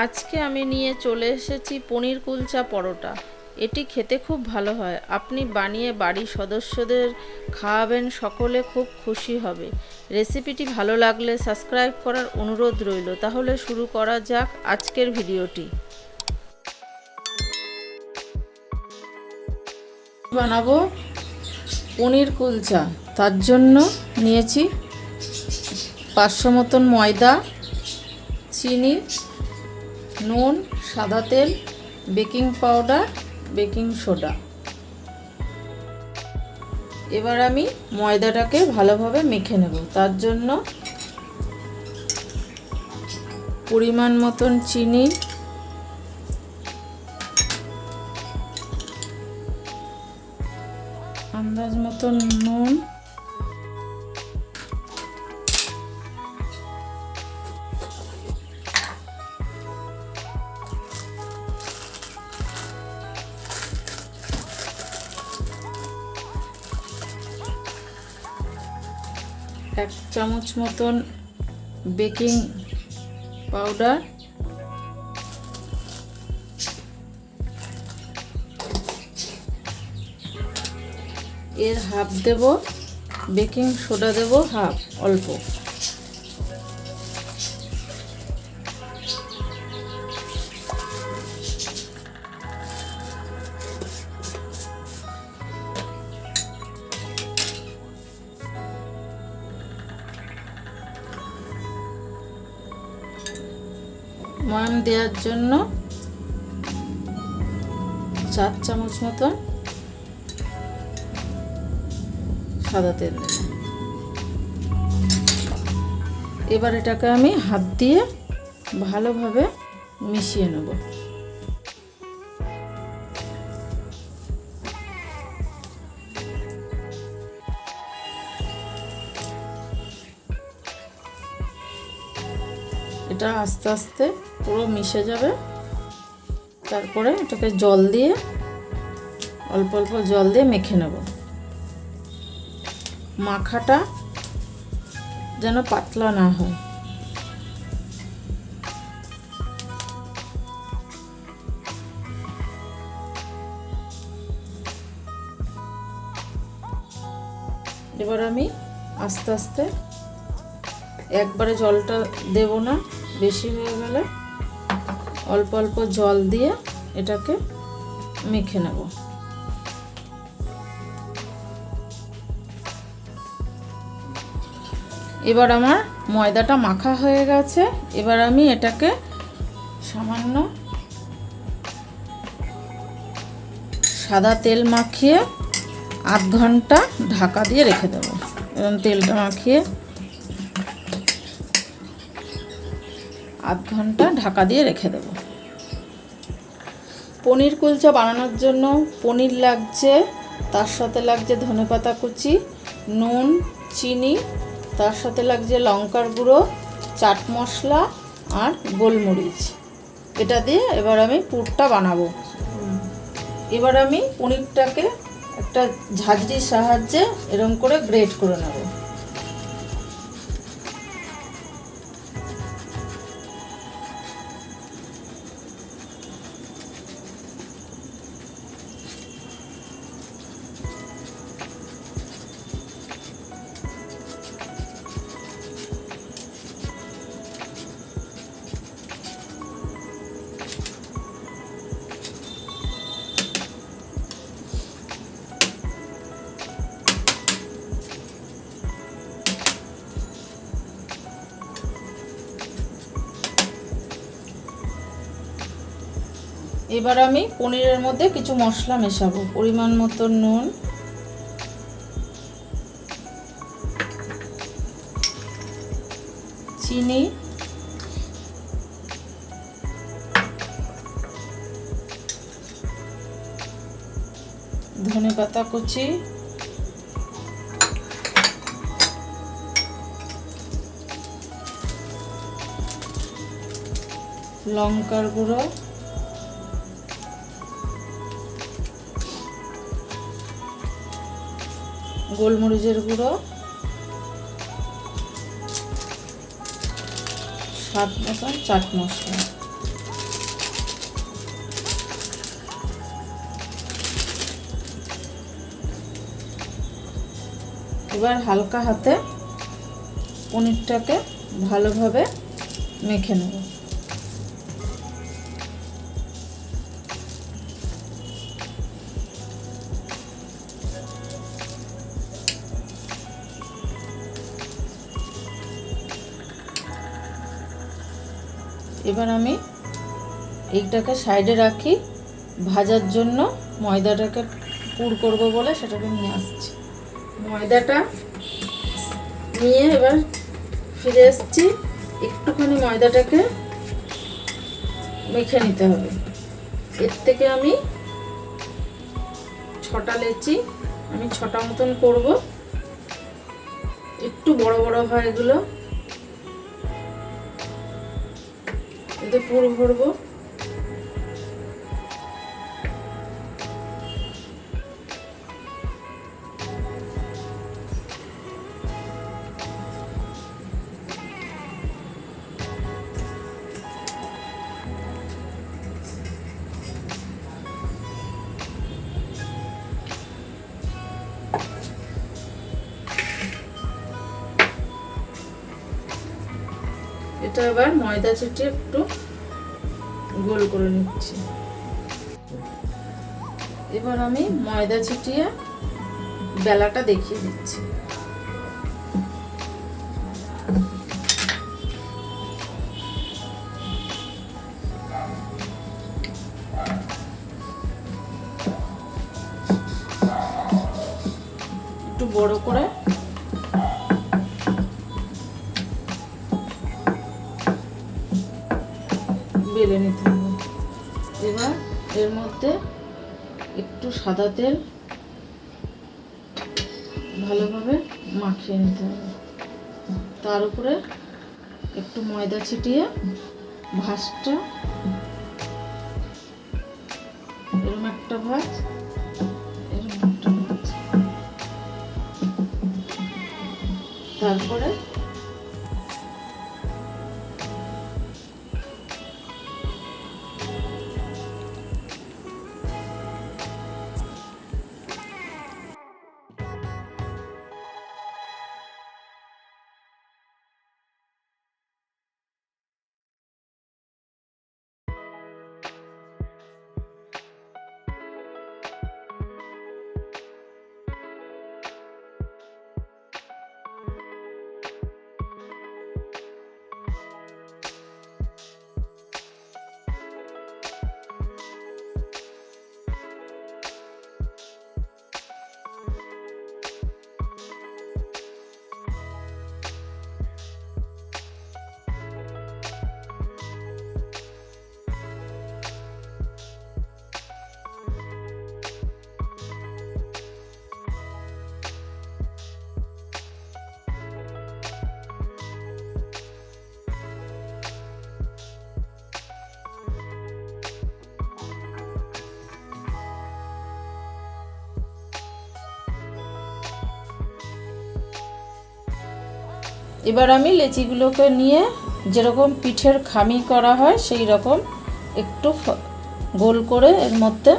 আজকে আমি নিয়ে চলে এসেছি পনির কুলচা পরোটা। এটি খেতে খুব ভালো হয়। আপনি বানিয়ে বাড়ির সদস্যদের খাওয়াবেন, সকলে খুব খুশি হবে। রেসিপিটি ভালো লাগলে সাবস্ক্রাইব করার অনুরোধ রইল। তাহলে শুরু করা যাক আজকের ভিডিওটি। বানাবো পনির কুলচা। তার জন্য নিয়েছি 500 মতন ময়দা, চিনি, নুন, সাদা তেল, বেকিং পাউডার, বেকিং সোডা। এবার আমি ময়দাটাকে ভালোভাবে মেখে নেব। তার জন্য পরিমাণ মতন চিনি, আন্দাজ মতন নুন, এক চামচ মতন বেকিং পাউডার, এর হাফ দেব, বেকিং সোডা দেব হাফ, অল্প। ময়াম দেওয়ার জন্য 4 চামচ মতন সাদা তেল দেব। এবার এটাকে আমি হাত দিয়ে ভালোভাবে মিশিয়ে নেব। এটা আস্তে আস্তে পুরো মিশে যাবে। তারপরে এটাকে জল দিয়ে, অল্প অল্প জল দিয়ে মেখে নেব। মাখাটা যেন পাতলা না হয়। এবার আমি আস্তে আস্তে, একবারে জলটা দেব না, বেশি হয়ে গেলে অল্প অল্প জল দিয়ে এটাকে মেখে নেব। এবার আমার ময়দাটা মাখা হয়ে গেছে। এবার আমি এটাকে সামান্য সাদা তেল মাখিয়ে আধ ঘন্টা ঢাকা দিয়ে রেখে দেব। এবং তেলটা মাখিয়ে আধ ঘন্টা ঢাকা দিয়ে রেখে দেব। পনির কুলচা বানানোর জন্য পনির লাগছে, তার সাথে লাগছে ধনেপাতা কুচি, নুন, চিনি, তার সাথে লাগছে লঙ্কার গুঁড়ো, চাট মশলা আর গোলমরিচ। এটা দিয়ে এবার আমি পুরটা বানাবো। এবার আমি পনিরটাকে একটা ঝাঁঝরির সাহায্যে এরকম করে গ্রেট করে নেব। এবার আমি পনিরের মধ্যে কিছু মশলা মেশাবো। পরিমাণ মতো নুন, চিনি, ধনেপাতা কুচি, লঙ্কার গুঁড়ো, গোলমরিচের গুঁড়ো, স্বাদ মতন চাট মশলা। এবার হালকা হাতে পনিরটাকে ভালোভাবে মেখে নেব। এবার আমি এইটাকে সাইডে রাখি, ভাজার জন্য ময়দাটাকে পুর করব বলে সেটাকে নিয়ে আসছি। ময়দাটা নিয়ে এবার ফিরে এসেছি। একটুখানি ময়দাটাকে মেখে নিতে হবে। এর থেকে আমি 6টা লেচি, আমি 6টা মতন করব। একটু বড় বড় হয় এগুলো, এতে পুর ভরবো। এটা এবার ময়দা ছিটিয়ে একটু গোল করে নিচ্ছি। এবার আমি ময়দা ছিটিয়ে বেলাটা দেখিয়ে দিচ্ছি। একটু বড় করে বেলে নিতে হবে। এবার এর মধ্যে একটু সাদা তেল ভালোভাবে মাখিয়ে নিতে হবে। তার উপরে একটু ময়দা ছিটিয়ে ভাঁজটা এরকম একটা ভাঁজ, এরকম একটা ভাঁজ, তারপরে এবার আমি লেচিগুলোকে নিয়ে যেরকম পিঠের খামি করা হয় সেই রকম একটু গোল করে এর মধ্যে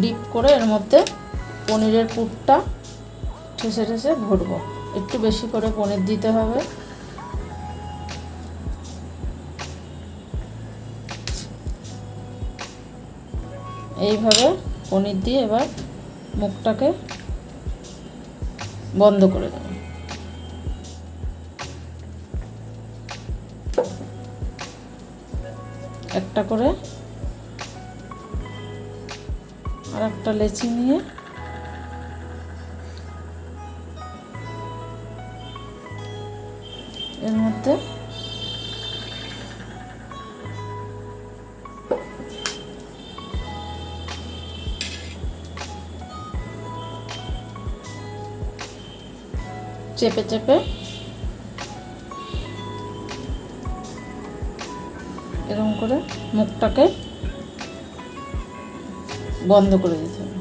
ডিপ করে এর মধ্যে পনিরের পুরটা ঠেসে ঠেসে ভরবো। একটু বেশি করে পনির দিতে হবে। এইভাবে পনির দিয়ে এবার মুখটাকে বন্ধ করে দেব। একটা করে আর একটা লেচি নিয়ে এর মধ্যে চেপে চেপে এরকম করে মুখটাকে বন্ধ করে দিতে হবে।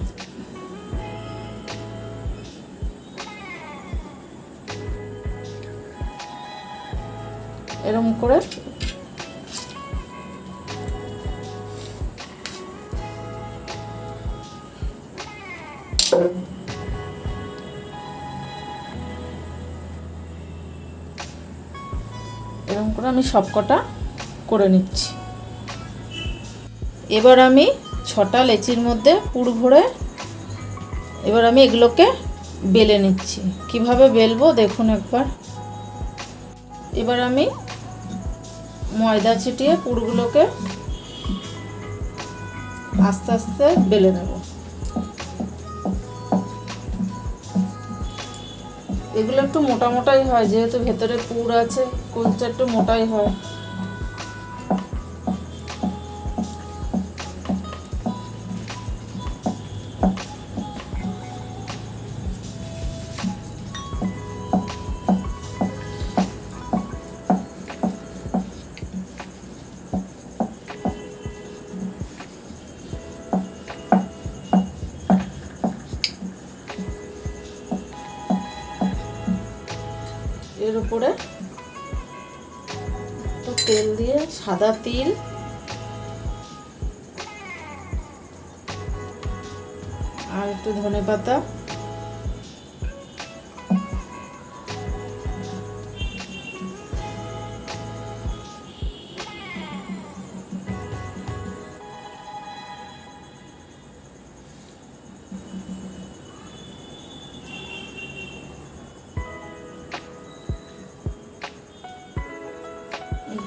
এরকম করে এরকম করে আমি সবকটা করে নিচ্ছি। এবার আমি 6টা লেচির মধ্যে পুর ভরে এবার আমি এগুলোকে বেলে নিচ্ছি। কিভাবে বেলবো দেখুন একবার। এবার আমি ময়দা ছিটিয়ে পুরগুলোকে আস্তে আস্তে বেলে নেব। এগুলো একটু মোটা মোটাই হয়, যেহেতু ভেতরে পুর আছে, কুলচা একটু মোটাই হয়। এর উপরে একটু তেল দিয়ে, সাদা তিল আর একটু ধনেপাতা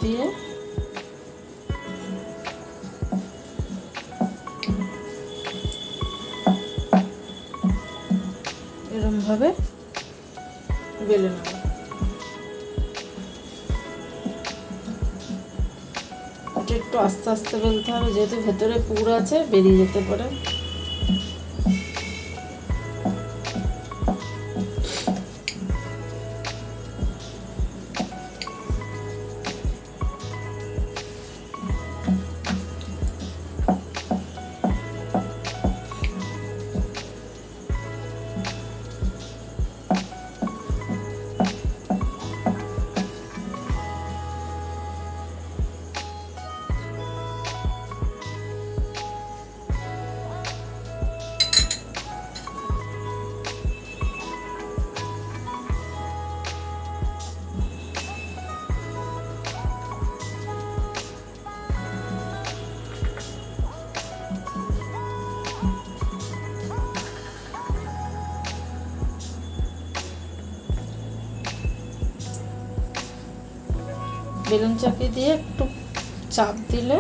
দিয়ে এরকমভাবে বেলে নেব। এটা একটু আস্তে আস্তে বেলতে হবে, যেহেতু ভেতরে পুর আছে, বেরিয়ে যেতে পারে। বেলুন চাকি দিয়ে একটু চাপ দিলে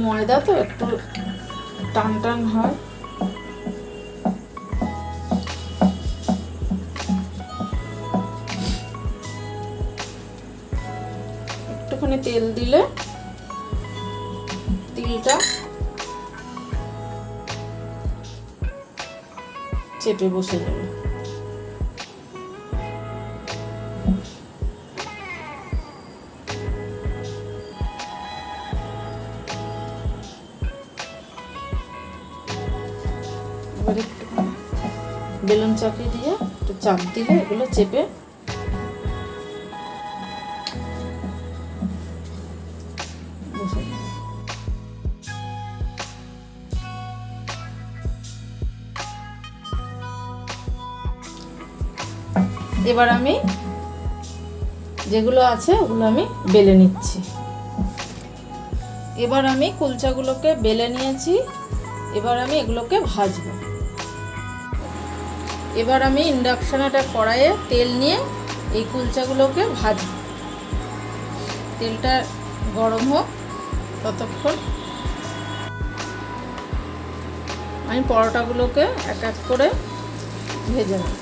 ময়দা তো একটু টান টান হয়। একটুখানি তেল দিলে তিলটা চেপে বসে যাবে। এবার একটু বেলুন চাকি দিয়ে একটু চাপ দিলে এগুলো চেপে বসে যাবে। এবার আমি যেগুলো আছে ওগুলো আমি বেলে নিচ্ছি। এবার আমি কুলচাগুলোকে বেলে নিয়েছি, এবার আমি এগুলোকে ভাজবো। এবার আমি ইন্ডাকশনে একটা কড়াইয়ে তেল নিয়ে এই কুলচাগুলোকে ভাজবো। তেলটা গরম হোক ততক্ষণ আমি পরোটাগুলোকে এক এক করে ভেজে নেব।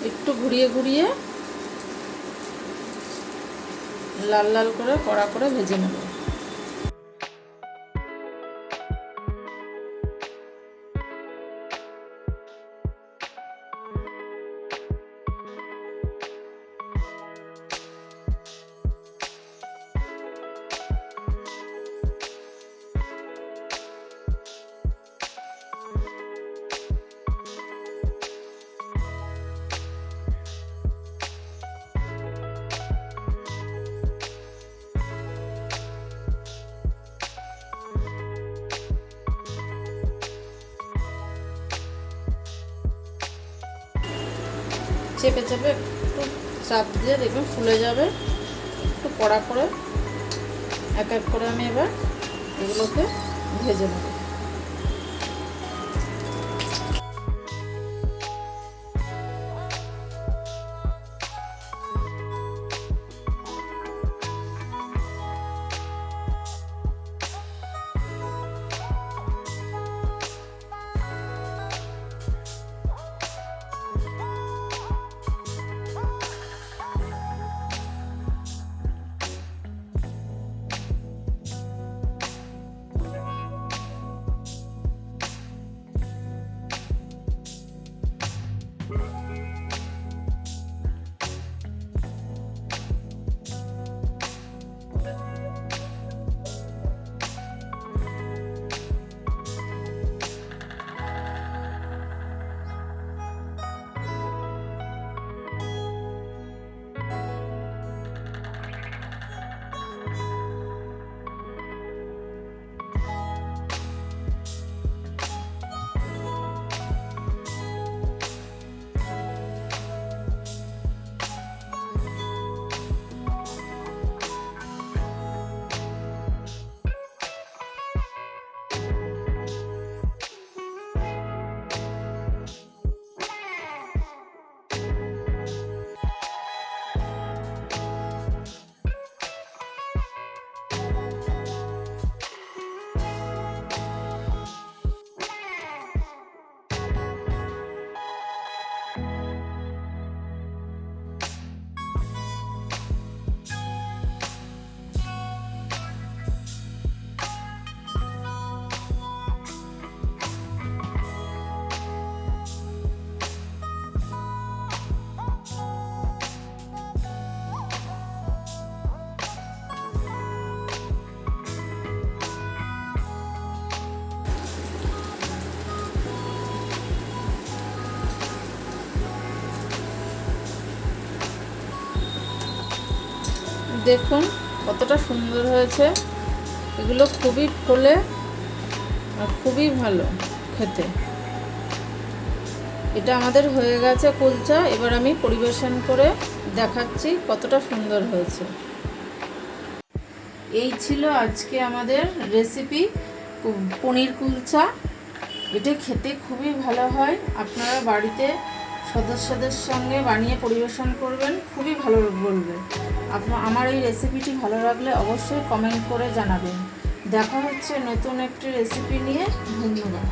একটু ঘুরিয়ে ঘুরিয়ে লাল লাল করে কড়া করে ভেজে নেব। চেপে চেপে একটু চাপ দিয়ে দেখবেন ফুলে যাবে। একটু কড়া করে এক এক করে আমি এবার এগুলোকে ভেজে নেব। দেখুন কতটা সুন্দর হয়েছে। এগুলো খুবই ফোলে আর খুবই ভালো খেতে। এটা আমাদের হয়ে গেছে কুলচা। এবার আমি পরিবেশন করে দেখাচ্ছি কতটা সুন্দর হয়েছে। এই ছিল আজকে আমাদের রেসিপি পনির কুলচা। এটা খেতে খুবই ভালো হয়। আপনারা বাড়িতে সদস্যদের সঙ্গে বানিয়ে পরিবেশন করবেন, খুবই ভালো বলবে। আমার এই রেসিপিটি ভালো লাগলে অবশ্যই কমেন্ট করে জানাবেন। দেখা হচ্ছে নতুন একটি রেসিপি নিয়ে। ধন্যবাদ।